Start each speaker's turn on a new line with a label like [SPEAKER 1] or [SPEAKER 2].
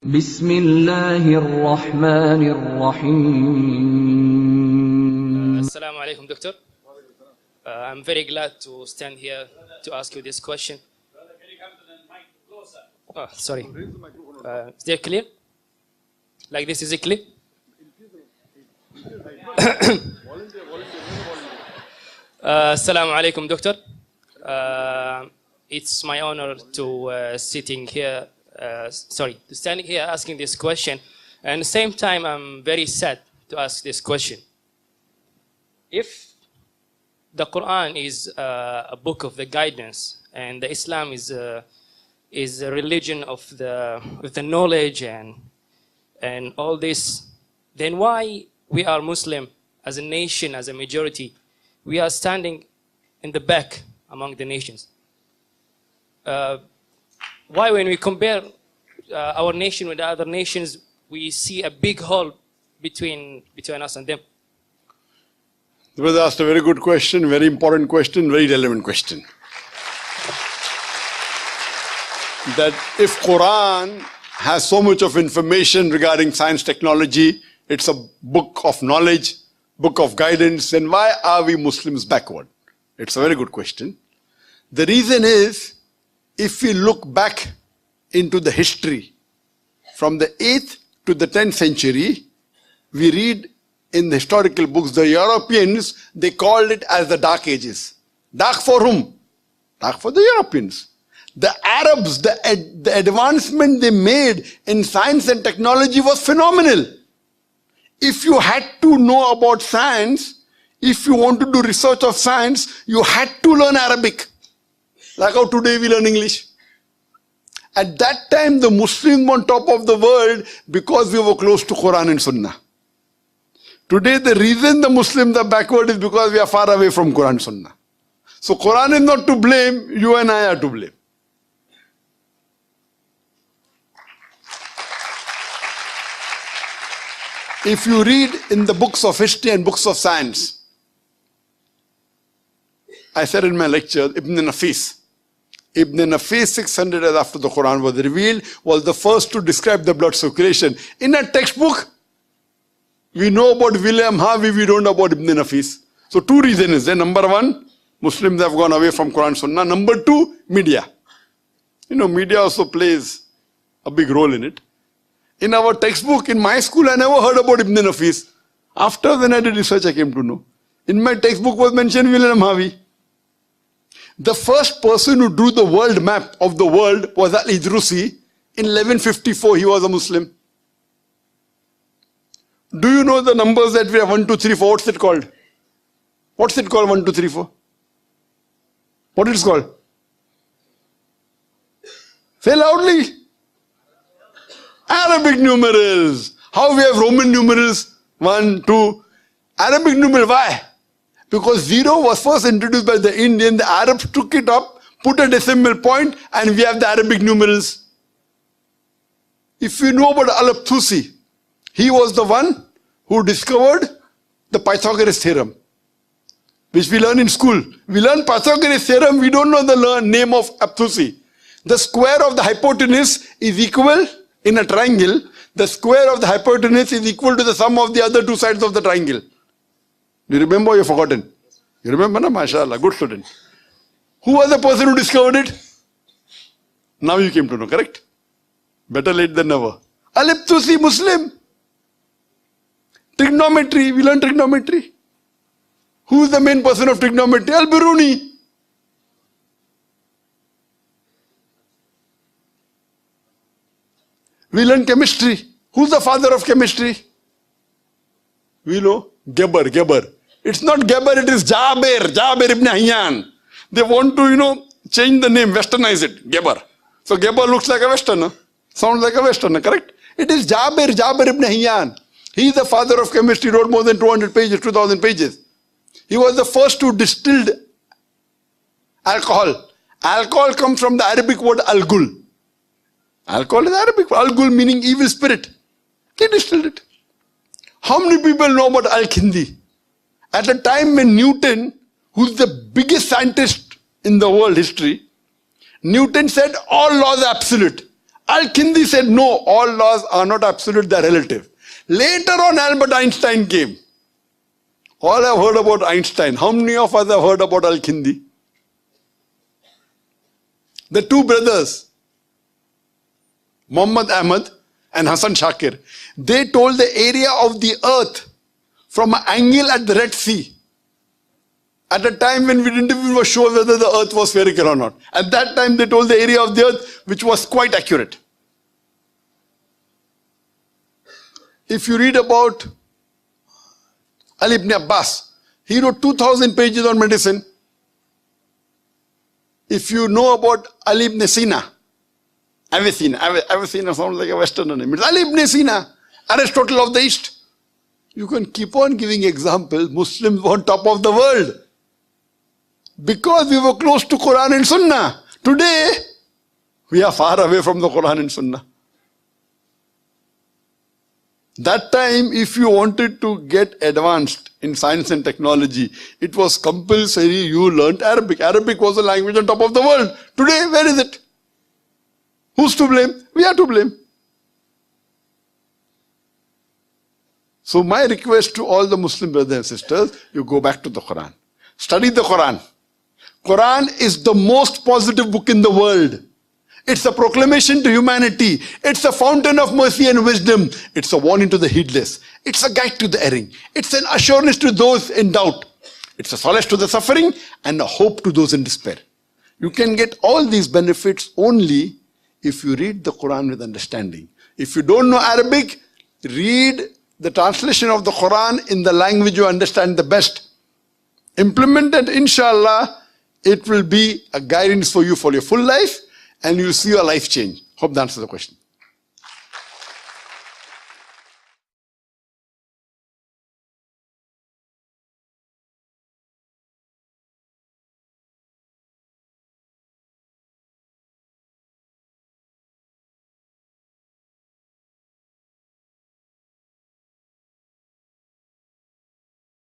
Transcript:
[SPEAKER 1] بسم الله الرحمن الرحيم.
[SPEAKER 2] Assalamu alaikum, Doctor. I'm very glad to stand here to ask you this question.
[SPEAKER 3] Brother, can you come to the mic closer?
[SPEAKER 2] Oh, sorry. Is that clear? Like this, is it clear? Assalamu alaikum, Doctor. It's my honor to standing here asking this question. And at the same time, I'm very sad to ask this question. If the Qur'an is a book of the guidance, and the Islam is a religion of the knowledge and all this, then why we are Muslim as a nation, as a majority, we are standing in the back among the nations? Why, when we compare our nation with the other nations, we see a big hole between us and them?
[SPEAKER 3] The brother asked a very good question, very important question, very relevant question. That if Qur'an has so much of information regarding science, technology, it's a book of knowledge, book of guidance, then why are we Muslims backward? It's a very good question. The reason is, if we look back into the history, from the 8th to the 10th century, we read in the historical books, the Europeans, they called it as the Dark Ages. Dark for whom? Dark for the Europeans. The Arabs, the advancement they made in science and technology was phenomenal. If you had to know about science, if you want to do research of science, you had to learn Arabic. Like how today we learn English. At that time, the Muslims were on top of the world because we were close to Qur'an and Sunnah. Today, the reason the Muslims are backward is because we are far away from Qur'an and Sunnah. So Qur'an is not to blame, you and I are to blame. If you read in the books of history and books of science, I said in my lecture, Ibn Nafis, 600 years after the Quran was revealed, was the first to describe the blood circulation. In a textbook, we know about William Harvey, we don't know about Ibn Nafis. So two reasons is there. Number one, Muslims have gone away from Quran Sunnah. Number two, media. Media also plays a big role in it. In our textbook, in my school, I never heard about Ibn Nafis. After when I did research, I came to know. In my textbook was mentioned William Harvey. The first person who drew the world map of the world was Al-Idrusi. In 1154, he was a Muslim. Do you know the numbers that we have? 1, 2, 3, 4. What's it called? What's it called, 1, 2, 3, 4? What is it called? Say loudly. Arabic numerals. How we have Roman numerals? 1, 2. Arabic numeral, why? Because 0 was first introduced by the Indian. The Arabs took it up, put a decimal point, and we have the Arabic numerals. If you know about Al-Abtusi, he was the one who discovered the Pythagoras theorem, which we learn in school. We learn Pythagoras theorem, we don't know the name of Abtusi. The square of the hypotenuse is equal in a triangle. The square of the hypotenuse is equal to the sum of the other two sides of the triangle. Do you remember or you've forgotten? You remember, na? MashaAllah, good student. Who was the person who discovered it? Now you came to know, correct? Better late than never. Al-Abtusi, Muslim. Trigonometry, we learn trigonometry. Who is the main person of trigonometry? Al-Biruni. We learn chemistry. Who's the father of chemistry? We know. Geber. It's not Geber, it is Jabir ibn Hayyan. They want to, change the name, westernize it. Geber. So Geber looks like a westerner. Sounds like a westerner, correct? It is Jabir ibn Hayyan. He is the father of chemistry, wrote more than 200 pages, 2000 pages. He was the first who distilled alcohol. Alcohol comes from the Arabic word al-gul. Alcohol is Arabic. Al-gul meaning evil spirit. He distilled it. How many people know about Al-Kindi? At a time when Newton, who's the biggest scientist in the world history, Newton said all laws are absolute. Al-Kindi said, no, all laws are not absolute, they're relative. Later on, Albert Einstein came. All have heard about Einstein. How many of us have heard about Al-Kindi? The two brothers, Muhammad Ahmad and Hassan Shakir, they told the area of the earth from an angle at the Red Sea. At a time when we didn't even know sure whether the earth was spherical or not. At that time they told the area of the earth which was quite accurate. If you read about Ali ibn Abbas, he wrote 2,000 pages on medicine. If you know about Ali ibn Sina, Avicenna sounds like a Western name. It's Ali ibn Sina, Aristotle of the East. You can keep on giving examples. Muslims were on top of the world because we were close to Qur'an and Sunnah. Today, we are far away from the Qur'an and Sunnah. That time, if you wanted to get advanced in science and technology, it was compulsory you learnt Arabic. Arabic was the language on top of the world. Today, where is it? Who's to blame? We are to blame. So my request to all the Muslim brothers and sisters, you go back to the Quran. Study the Quran. Quran is the most positive book in the world. It's a proclamation to humanity. It's a fountain of mercy and wisdom. It's a warning to the heedless. It's a guide to the erring. It's an assurance to those in doubt. It's a solace to the suffering and a hope to those in despair. You can get all these benefits only if you read the Quran with understanding. If you don't know Arabic, read the translation of the Quran in the language you understand the best. Implement it, inshallah, it will be a guidance for you for your full life and you'll see your life change. Hope that answers the question.